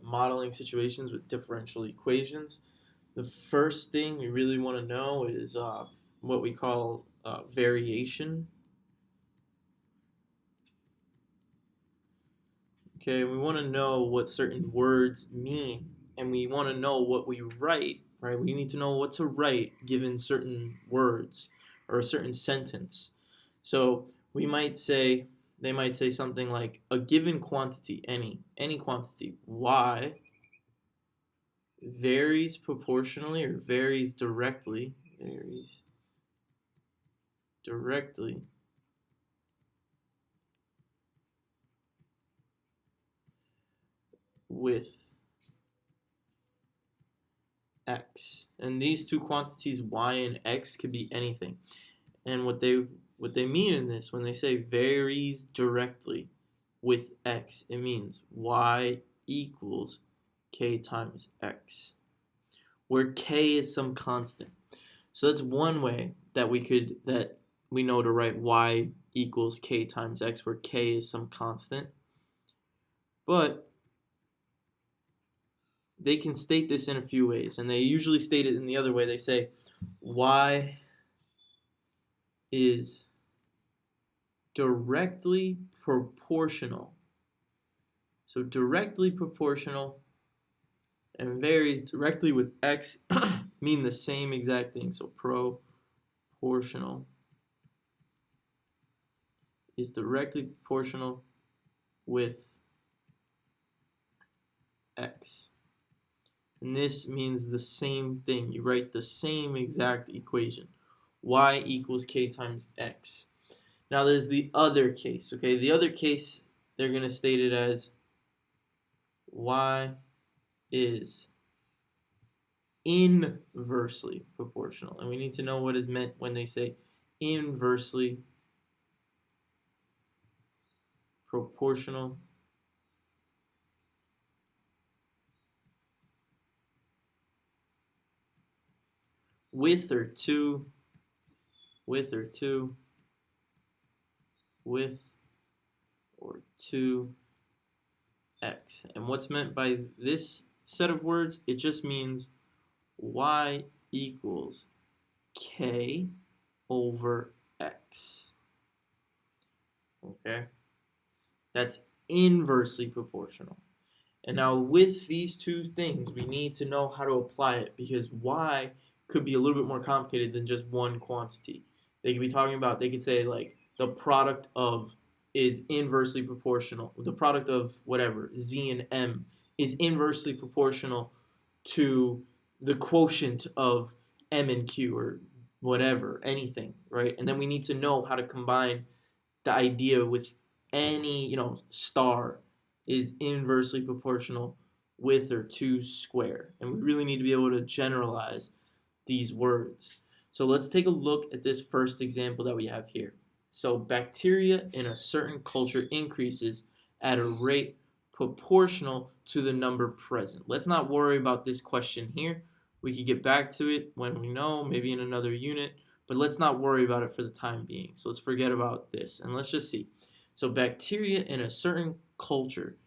modeling situations with differential equations. The first thing we really want to know is what we call variation. Okay, we want to know what certain words mean, and we want to know what we write, right? We need to know what to write given certain words or a certain sentence. So we might say, they might say something like a given quantity, any quantity, y varies proportionally or varies directly, with x. And these two quantities, y and x, could be anything. And what they mean in this, when they say varies directly with x, it means y equals k times x, where k is some constant. So that's one way that we know to write y equals k times x, where k is some constant. But they can state this in a few ways, and they usually state it in the other way. They say y is directly proportional. So directly proportional and varies directly with x mean the same exact thing. So proportional is directly proportional with x. And this means the same thing. You write the same exact equation. Y equals k times x. Now there's the other case, okay? The other case, they're going to state it as y is inversely proportional. And we need to know what is meant when they say inversely proportional. With or to x. And what's meant by this set of words? It just means y equals k over x. Okay? That's inversely proportional. And now with these two things, we need to know how to apply it, because y could be a little bit more complicated than just one quantity. They could be talking about, they could say like the product of is inversely proportional. The product of whatever, z and m, is inversely proportional to the quotient of m and q, or whatever, anything, right? And then we need to know how to combine the idea with any, star is inversely proportional with or to square. And we really need to be able to generalize these words. So let's take a look at this first example that we have here. So bacteria in a certain culture increases at a rate proportional to the number present. Let's not worry about this question here. We could get back to it when we know, maybe in another unit, but let's not worry about it for the time being. So let's forget about this and let's just see. So bacteria in a certain culture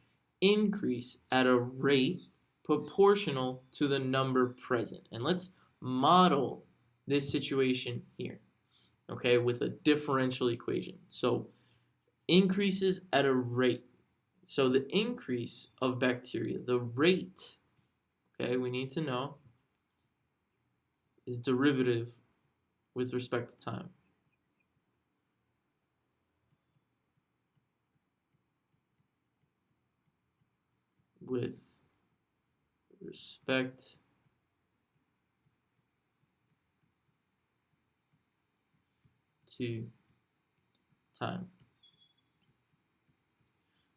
increase at a rate proportional to the number present. And let's model this situation here, okay, with a differential equation. So increases at a rate. So the increase of bacteria, the rate, okay, we need to know, is derivative with respect to time. With respect to time.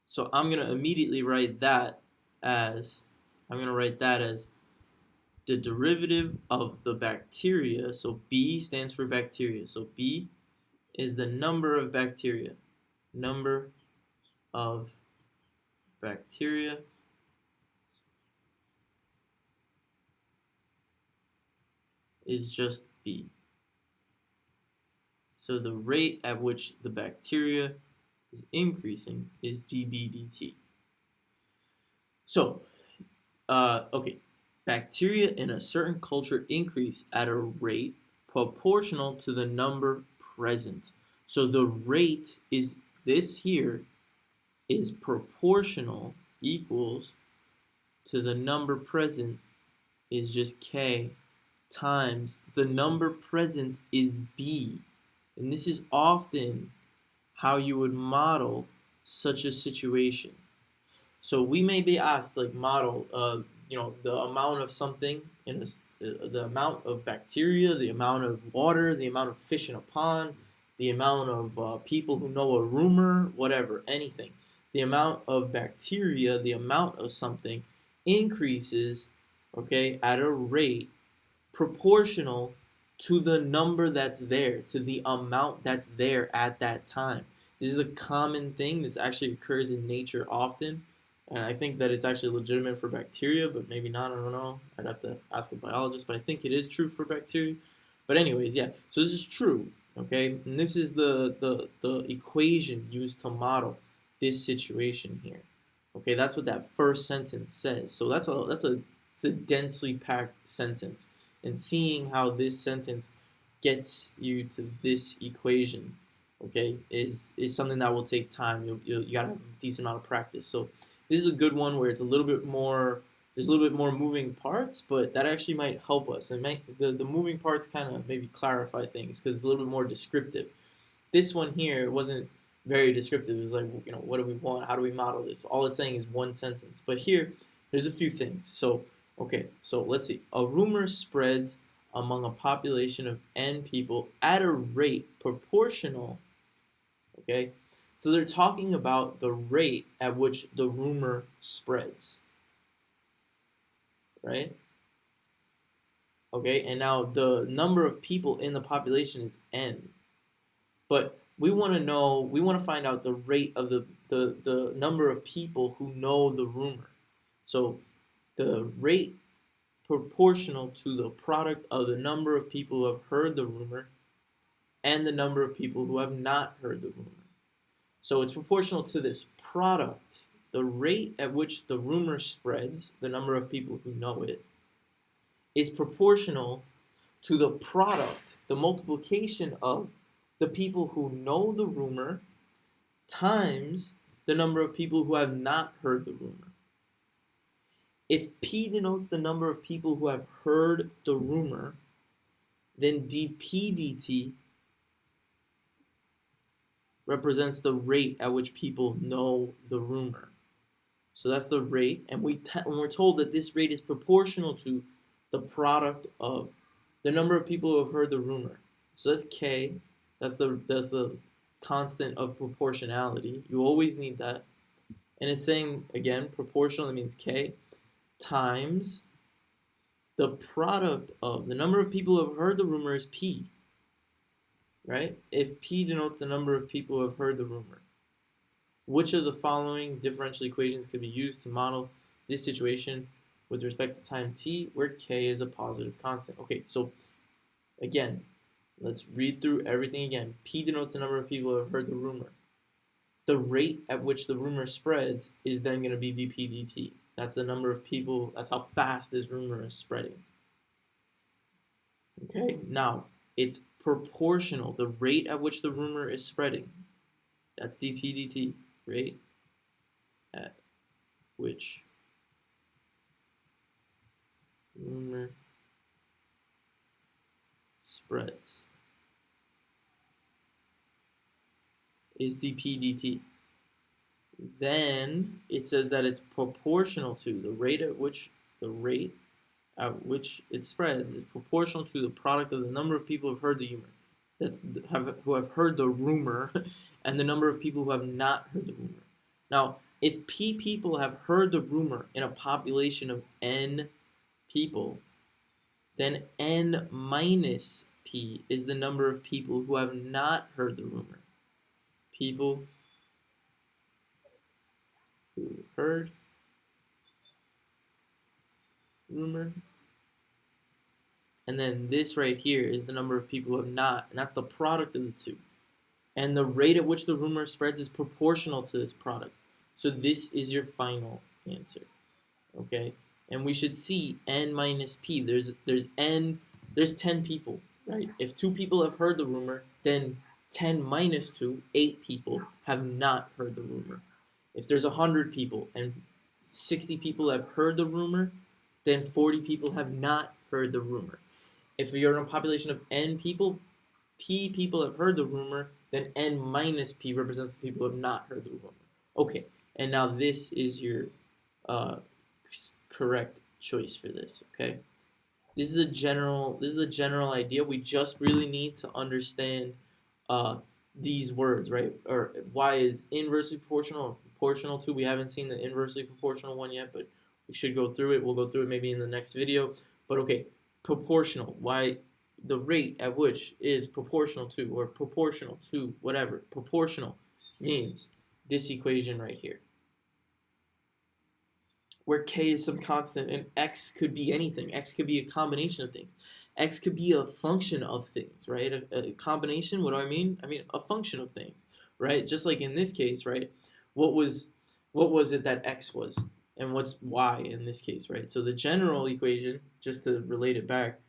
So I'm going to immediately write that as, the derivative of the bacteria. So B stands for bacteria. So B is the number of bacteria. Number of bacteria is just B. So the rate at which the bacteria is increasing is dB dt. So Okay. Bacteria in a certain culture increase at a rate proportional to the number present. So the rate is this here is proportional equals to the number present is just K times the number present is B. And this is often how you would model such a situation. So we may be asked, like, model, the amount of something in the amount of bacteria, the amount of water, the amount of fish in a pond, the amount of people who know a rumor, whatever, anything. The amount of bacteria, the amount of something increases, okay, at a rate proportional to the number that's there, to the amount that's there at that time. This is a common thing. This actually occurs in nature often. And I think that it's actually legitimate for bacteria, but maybe not. I don't know. I'd have to ask a biologist, but I think it is true for bacteria. But anyways, yeah. So this is true, okay? And this is the equation used to model this situation here. Okay, that's what that first sentence says. So it's a densely packed sentence. And seeing how this sentence gets you to this equation, okay, is something that will take time. You gotta have a decent amount of practice. So this is a good one where it's a little bit more. There's a little bit more moving parts, but that actually might help us. And the moving parts kind of maybe clarify things because it's a little bit more descriptive. This one here wasn't very descriptive. It was like, what do we want? How do we model this? All it's saying is one sentence. But here, there's a few things. So, okay, so let's see. A rumor spreads among a population of N people at a rate proportional, okay? So they're talking about the rate at which the rumor spreads, right? Okay, and now the number of people in the population is N. But we want to find out the rate of the number of people who know the rumor. So the rate proportional to the product of the number of people who have heard the rumor and the number of people who have not heard the rumor. So it's proportional to this product, the rate at which the rumor spreads, the number of people who know it, is proportional to the product, the multiplication of the people who know the rumor times the number of people who have not heard the rumor. If P denotes the number of people who have heard the rumor, then dp dt represents the rate at which people know the rumor. So that's the rate, and when we're told that this rate is proportional to the product of the number of people who have heard the rumor. So that's K. That's the constant of proportionality. You always need that. And it's saying, again, proportional, that means K, times the product of the number of people who have heard the rumor is P, right? If P denotes the number of people who have heard the rumor. Which of the following differential equations could be used to model this situation with respect to time t, where K is a positive constant? Okay, so again, let's read through everything again. P denotes the number of people who have heard the rumor. The rate at which the rumor spreads is then going to be dp dt. That's the number of people, that's how fast this rumor is spreading. Okay, now it's proportional. The rate at which the rumor is spreading, that's dp dt, rate at which rumor spreads is dp dt. Then it says that it's proportional to the rate at which it spreads is proportional to the product of the number of people who have heard the rumor, who have heard the rumor, and the number of people who have not heard the rumor. Now, if P people have heard the rumor in a population of N people, then N minus P is the number of people who have not heard the rumor. People who heard rumor. And then this right here is the number of people who have not, and that's the product of the two. And the rate at which the rumor spreads is proportional to this product. So this is your final answer, okay? and we should see n minus p. There's 10 people, right? If 2 people have heard the rumor, then 10 minus 2, 8 people have not heard the rumor. If there's 100 people and 60 people have heard the rumor, then 40 people have not heard the rumor. If you're in a population of n people, p people have heard the rumor, then n minus p represents the people who have not heard the rumor. Okay, and now this is your correct choice for this. Okay, this is a general idea. We just really need to understand these words, right? Or y is inversely proportional or proportional to. We haven't seen the inversely proportional one yet, but we should go through it. We'll go through it maybe in the next video. But okay, proportional. Y, the rate at which is proportional to, or proportional to whatever. Proportional means this equation right here, where k is some constant and x could be anything. X could be a combination of things. X could be a function of things, right? A combination, what do I mean? I mean a function of things, right? Just like in this case, right? What was it that x was? And what's y in this case, right? So the general equation, just to relate it back,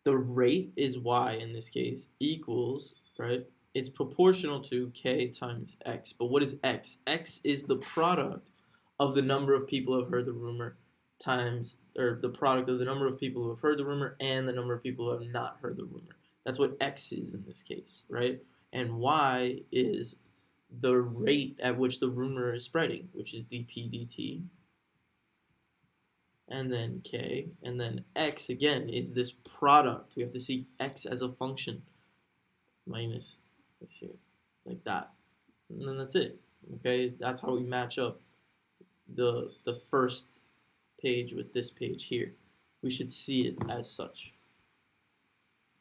the rate is y in this case equals, right? It's proportional to k times x. But what is x? X is the product of the number of people who have heard the rumor times, or the product of the number of people who have heard the rumor and the number of people who have not heard the rumor. That's what x is in this case, right? And y is the rate at which the rumor is spreading, which is dp dt. And then k, and then x again is this product. We have to see x as a function minus this here, like that, and then that's it. Okay, that's how we match up the first page with this page here. We should see it as such.